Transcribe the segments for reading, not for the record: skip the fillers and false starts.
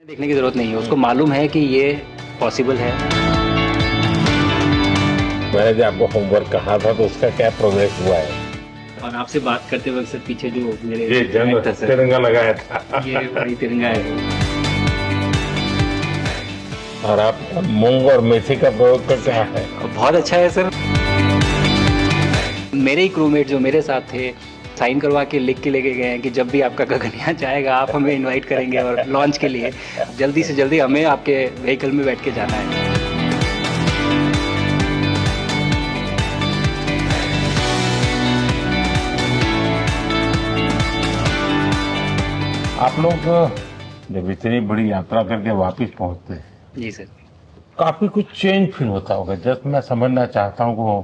देखने की जरूरत नहीं है, उसको मालूम है कि ये पॉसिबल है। मैंने जो आपको होमवर्क कहा था तो उसका क्या प्रोग्रेस हुआ है? और आपसे बात करते वक्त सर पीछे जो मेरे ये जंग बैग था सर, तिरंगा लगाया था ये वही तिरंगा है। और आप मूंग और मेथी का प्रयोग का क्या है? बहुत अच्छा है सर। मेरे ही क्रूमेट जो मेरे साथ थे साइन करवा के लिख के लेके गए हैं कि जब भी आपका गगन यहाँ जाएगा आप हमें इनवाइट करेंगे और लॉन्च के लिए जल्दी से जल्दी हमें आपके व्हीकल में बैठ के जाना है। आप लोग जब इतनी बड़ी यात्रा करके वापस पहुंचते हैं, जी सर। काफी कुछ चेंज फील होता होगा। जस्ट मैं समझना चाहता हूँ वो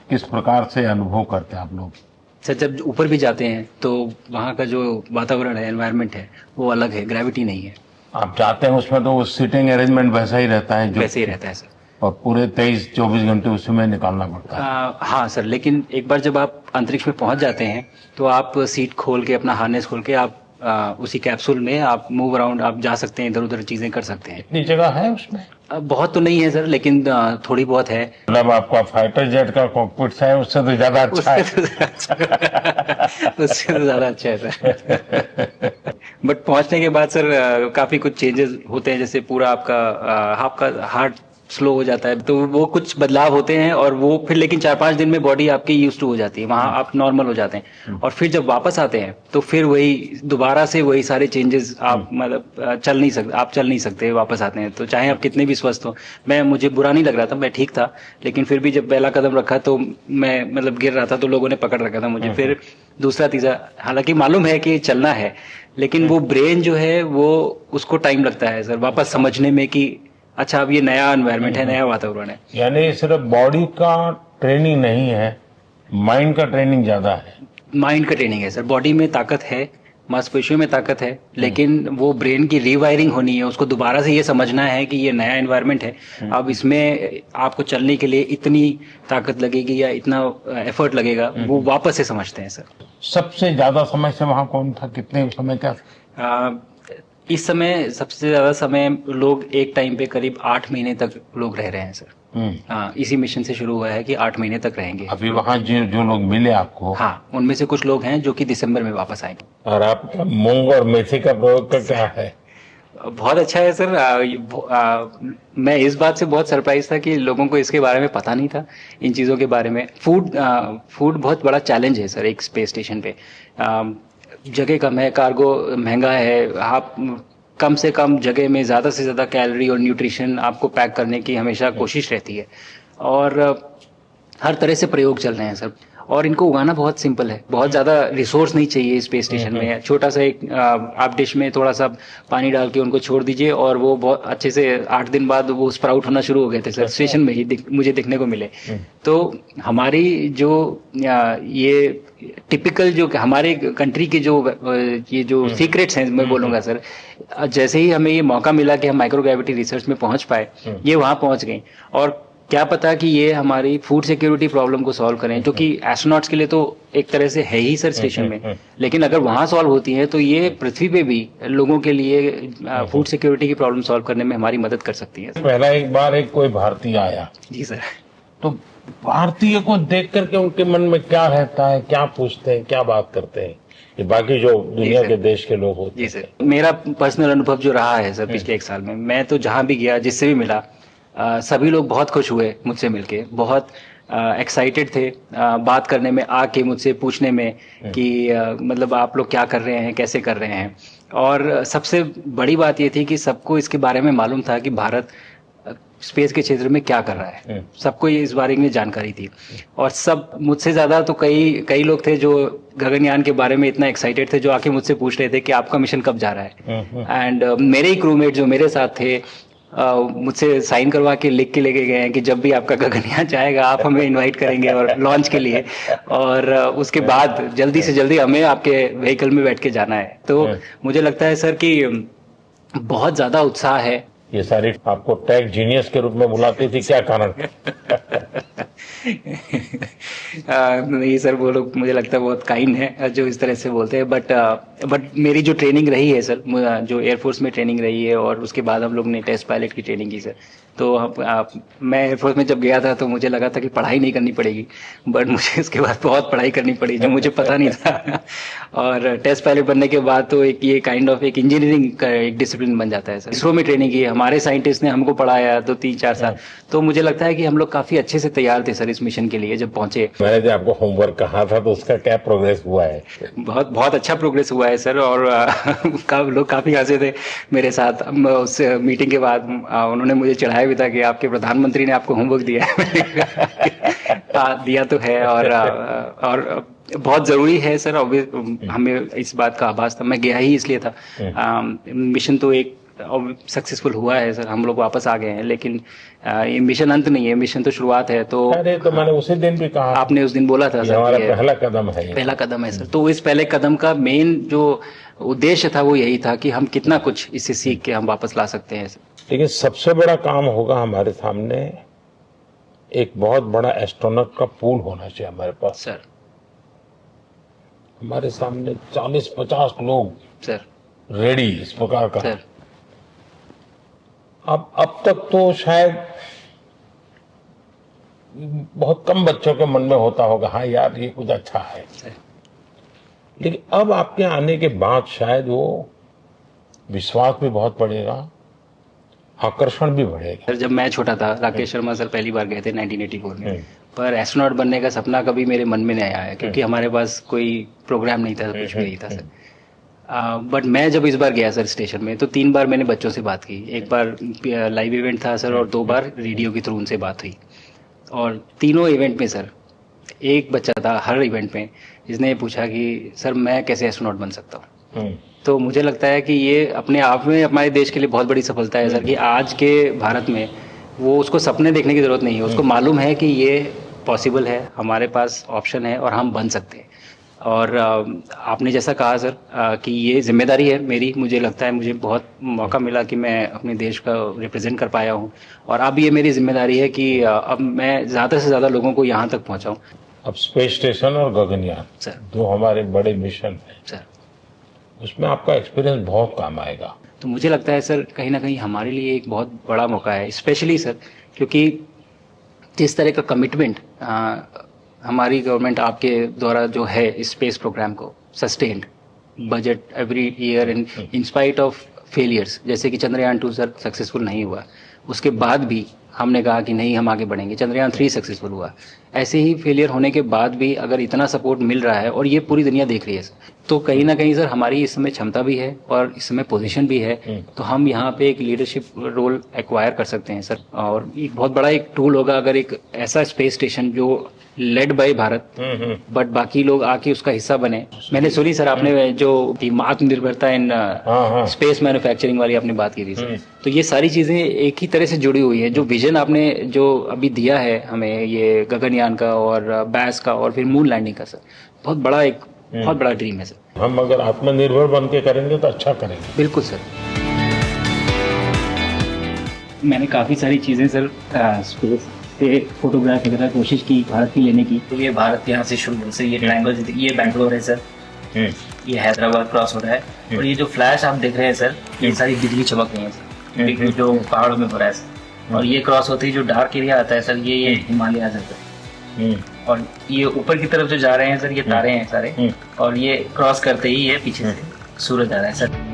किस प्रकार से अनुभव करते हैं आप लोग। सर जब ऊपर भी जाते हैं तो वहाँ का जो वातावरण है, एनवायरनमेंट है, वो अलग है, ग्रेविटी नहीं है। आप जाते हैं उसमें तो वो सीटिंग अरेंजमेंट वैसा ही रहता है जो वैसे ही रहता है सर। और पूरे 23-24 घंटे उसी में निकालना पड़ता है। हाँ सर, लेकिन एक बार जब आप अंतरिक्ष में पहुंच जाते हैं तो आप सीट खोल के अपना हार्नेस खोल के आप उसी कैप्सूल में आप मूव अराउंड आप जा सकते हैं, इधर उधर चीजें कर सकते हैं। इतनी जगह है उसमें? बहुत तो नहीं है सर, लेकिन थोड़ी बहुत है। मतलब आपका फाइटर जेट का कॉकपिट है उससे तो ज्यादा अच्छा है। उससे तो ज्यादा अच्छा है सर। बट पहुंचने के बाद सर काफी कुछ चेंजेस होते हैं, जैसे पूरा आपका हार्ट स्लो हो जाता है, तो वो कुछ बदलाव होते हैं और वो फिर लेकिन 4-5 दिन में बॉडी आपकी यूज टू हो जाती है, वहां आप नॉर्मल हो जाते हैं। और फिर जब वापस आते हैं तो फिर वही दोबारा से वही सारे चेंजेस आप मतलब चल नहीं सकते वापस आते हैं, तो चाहे आप कितने भी स्वस्थ हो। मुझे बुरा नहीं लग रहा था, मैं ठीक था, लेकिन फिर भी जब पहला कदम रखा तो मैं मतलब गिर रहा था तो लोगों ने पकड़ रखा था मुझे। फिर दूसरा तीसरा, हालांकि मालूम है कि चलना है, लेकिन वो ब्रेन जो है वो उसको टाइम लगता है सर वापस समझने में कि अच्छा अब ये नया एनवायरनमेंट है, नया वातावरण है। यानी सिर्फ बॉडी का ट्रेनिंग नहीं है, माइंड का ट्रेनिंग ज्यादा है। माइंड का ट्रेनिंग है सर। बॉडी में ताकत है, मांसपेशियों में ताकत है, लेकिन वो ब्रेन की रीवायरिंग होनी है, उसको दोबारा से ये समझना है कि ये नया एनवायरनमेंट है। अब इसमें आपको चलने के लिए इतनी ताकत लगेगी या इतना एफर्ट लगेगा, वो वापस से समझते हैं सर। सबसे ज्यादा समय से वहां कौन था? कितने समय का? इस समय सबसे ज्यादा समय लोग एक टाइम पे करीब 8 महीने तक लोग रह रहे हैं सर। हाँ, इसी मिशन से शुरू हुआ है कि 8 महीने तक रहेंगे। अभी वहां जो लोग मिले आपको? हाँ, उनमें से कुछ लोग हैं जो कि दिसंबर में वापस आएंगे। और आप मूंग और मेथी का प्रयोग का क्या है? बहुत अच्छा है सर। मैं इस बात से बहुत सरप्राइज था कि लोगों को इसके बारे में पता नहीं था, इन चीज़ों के बारे में। फूड बहुत बड़ा चैलेंज है सर एक स्पेस स्टेशन पे। जगह कम है, कार्गो महंगा है, आप कम से कम जगह में ज़्यादा से ज़्यादा कैलोरी और न्यूट्रिशन आपको पैक करने की हमेशा कोशिश रहती है, और हर तरह से प्रयोग चल रहे हैं सर। और इनको उगाना बहुत सिंपल है, बहुत ज़्यादा रिसोर्स नहीं चाहिए स्पेस स्टेशन में। छोटा सा एक आप डिश में थोड़ा सा पानी डाल के उनको छोड़ दीजिए और वो बहुत अच्छे से 8 दिन बाद वो स्प्राउट होना शुरू हो गए थे सर, स्टेशन में ही मुझे देखने को मिले। तो हमारी जो ये टिपिकल जो हमारे कंट्री के जो ये जो सीक्रेट्स हैं, मैं बोलूँगा सर, जैसे ही हमें ये मौका मिला कि हम माइक्रोग्रेविटी रिसर्च में पहुँच पाए, ये वहाँ पहुँच गई। और क्या पता कि ये हमारी फूड सिक्योरिटी प्रॉब्लम को सॉल्व करें, जो कि एस्ट्रोनॉट्स के लिए तो एक तरह से है ही सर स्टेशन में, लेकिन अगर वहाँ सॉल्व होती है तो ये पृथ्वी पे भी लोगों के लिए फूड सिक्योरिटी की प्रॉब्लम सॉल्व करने में हमारी मदद कर सकती है। पहला एक बार कोई भारतीय आया, जी सर, तो भारतीय को देख करके उनके मन में क्या रहता है, क्या पूछते हैं, क्या बात करते हैं, ये बाकी जो दुनिया के देश के लोग होते हैं? जी सर, मेरा पर्सनल अनुभव जो रहा है सर पिछले 1 साल में, मैं तो जहाँ भी गया, जिससे भी मिला, सभी लोग बहुत खुश हुए मुझसे मिलके, बहुत एक्साइटेड थे बात करने में, आके मुझसे पूछने में कि मतलब आप लोग क्या कर रहे हैं, कैसे कर रहे हैं। और सबसे बड़ी बात ये थी कि सबको इसके बारे में मालूम था कि भारत स्पेस के क्षेत्र में क्या कर रहा है, सबको ये इस बारे में जानकारी थी। और सब मुझसे ज़्यादा तो कई लोग थे जो गगनयान के बारे में इतना एक्साइटेड थे, जो आके मुझसे पूछ रहे थे कि आपका मिशन कब जा रहा है। एंड मेरे ही क्रूमेट जो मेरे साथ थे मुझसे साइन करवा के लिख के लेके गए हैं कि जब भी आपका गगनयान जाएगा आप हमें इनवाइट करेंगे और लॉन्च के लिए, और उसके बाद जल्दी से जल्दी हमें आपके व्हीकल में बैठ के जाना है। तो मुझे लगता है सर कि बहुत ज़्यादा उत्साह है ये सारी आपको टेक जीनियस के रूप में बुलाती थी, क्या कारण? नहीं सर, वो लोग मुझे लगता है बहुत काइंड है जो इस तरह से बोलते हैं, बट मेरी जो ट्रेनिंग रही है सर, जो एयरफोर्स में ट्रेनिंग रही है और उसके बाद हम लोग ने टेस्ट पायलट की ट्रेनिंग की सर। तो मैं एयरफोर्स में जब गया था तो मुझे लगा था कि पढ़ाई नहीं करनी पड़ेगी, बट मुझे इसके बाद बहुत पढ़ाई करनी पड़ी जो मुझे पता नहीं था। और टेस्ट पायलट बनने के बाद तो एक ये काइंड ऑफ एक इंजीनियरिंग का एक डिसिप्लिन बन जाता है सर। इसरो में ट्रेनिंग की, हमारे साइंटिस्ट ने हमको पढ़ाया 2-3-4 साल, तो मुझे लगता है कि हम लोग काफी अच्छे से तैयार थे सर इस मिशन के लिए जब पहुंचे। मैंने जो आपको होमवर्क कहा था तो उसका क्या प्रोग्रेस हुआ है? बहुत बहुत अच्छा प्रोग्रेस हुआ है सर, और लोग काफी हंसे थे मेरे साथ। उस मीटिंग के बाद उन्होंने मुझे चढ़ाया भी था कि आपके प्रधानमंत्री ने आपको होमवर्क दिया है। दिया तो है, और बहुत जरूरी है सर। हमें इस बात का आभास था, मैं गया ही इसलिए था। मिशन तो एक सक्सेसफुल हुआ है सर, हम लोग वापस आ गए हैं, लेकिन ये मिशन अंत नहीं है, मिशन तो शुरुआत है। तो अरे तो मैंने उसी दिन भी कहा, आपने उस दिन बोला था सर, हमारा पहला कदम है, पहला कदम है सर। तो इस पहले कदम का मेन जो उद्देश्य था वो यही था कि हम कितना कुछ इससे सीख के हम वापस ला सकते हैं सर। लेकिन सबसे बड़ा काम होगा हमारे सामने, एक बहुत बड़ा एस्ट्रोनॉट का पूल होना चाहिए हमारे पास सर। हमारे सामने 40-50 लोग सर रेडी इस प्रकार का सर। अब तक तो शायद बहुत कम बच्चों के मन में होता होगा, हाँ यार ये कुछ अच्छा है, लेकिन अब आपके आने के बाद शायद वो विश्वास भी बहुत बढ़ेगा, आकर्षण भी बढ़ेगा। सर जब मैं छोटा था, राकेश शर्मा सर पहली बार गए थे 1984 में, पर एस्ट्रोनॉट बनने का सपना कभी मेरे मन में नहीं आया, क्योंकि हमारे पास कोई प्रोग्राम नहीं था, कुछ भी नहीं था सर। बट मैं जब इस बार गया सर स्टेशन में, तो 3 बार मैंने बच्चों से बात की। एक बार लाइव इवेंट था सर, और 2 बार रेडियो के थ्रू उनसे बात हुई। और तीनों इवेंट में सर एक बच्चा था हर इवेंट में जिसने पूछा कि सर मैं कैसे एस्ट्रोनॉट बन सकता हूँ। तो मुझे लगता है कि ये अपने आप में हमारे देश के लिए बहुत बड़ी सफलता है सर, कि आज के भारत में वो उसको सपने देखने की जरूरत नहीं है, उसको मालूम है कि ये पॉसिबल है, हमारे पास ऑप्शन है और हम बन सकते हैं। और आपने जैसा कहा सर कि ये जिम्मेदारी है मेरी, मुझे लगता है मुझे बहुत मौका मिला कि मैं अपने देश का रिप्रेजेंट कर पाया हूँ, और अब ये मेरी जिम्मेदारी है कि अब मैं ज़्यादा से ज़्यादा लोगों को यहाँ तक पहुँचाऊँ। अब स्पेस स्टेशन और गगनयान सर, 2 हमारे बड़े मिशन हैं सर, उसमें आपका एक्सपीरियंस बहुत काम आएगा। तो मुझे लगता है सर कहीं ना कहीं हमारे लिए एक बहुत बड़ा मौका है, स्पेशली सर क्योंकि जिस तरह का कमिटमेंट हमारी गवर्नमेंट आपके द्वारा जो है इस स्पेस प्रोग्राम को, sustained budget every year in spite of failures, जैसे कि चंद्रयान 2 सर सक्सेसफुल नहीं हुआ, उसके बाद भी हमने कहा कि नहीं हम आगे बढ़ेंगे, चंद्रयान 3 सक्सेसफुल हुआ। ऐसे ही फेलियर होने के बाद भी अगर इतना सपोर्ट मिल रहा है और ये पूरी दुनिया देख रही है सर, तो कहीं ना कहीं सर हमारी इस समय क्षमता भी है और इस समय पोजीशन भी है, तो हम यहाँ पे एक लीडरशिप रोल एक्वायर कर सकते हैं सर। और एक बहुत बड़ा एक टूल होगा अगर एक ऐसा स्पेस स्टेशन जो लेड बाय भारत बट बाकी लोग आके उसका हिस्सा बने। मैंने सुनी सर आपने जो आत्मनिर्भरता इन स्पेस मैन्युफैक्चरिंग वाली आपने बात की थी सर, तो ये सारी चीजें एक ही तरह से जुड़ी हुई है। जो विजन आपने जो अभी दिया है हमें, ये गगनयान का और बैस का और फिर मून लैंडिंग का सर, बहुत बड़ा ड्रीम है सर। हम अगर आत्मनिर्भर बन के करेंगे तो अच्छा करेंगे। बिल्कुल सर। मैंने काफ़ी सारी चीज़ें सर स्पेस से फोटोग्राफ वगैरह कोशिश की भारत की लेने की। तो ये भारत यहाँ से शुरू से ये ट्रायंगल, ये बैंगलोर है सर, ये हैदराबाद क्रॉस हो रहा है, और ये जो फ्लैश आप देख रहे हैं सर, ये सारी बिजली चमक रही है सर, बिजली जो पहाड़ों में हो रहा है सर। और ये क्रॉस होती है जो डार्क एरिया आता है सर, ये हिमालय आ जाता है। और ये ऊपर की तरफ जो जा रहे हैं सर, ये तारे हैं सारे, और ये क्रॉस करते ही ये पीछे से सूरज आ रहा है सर।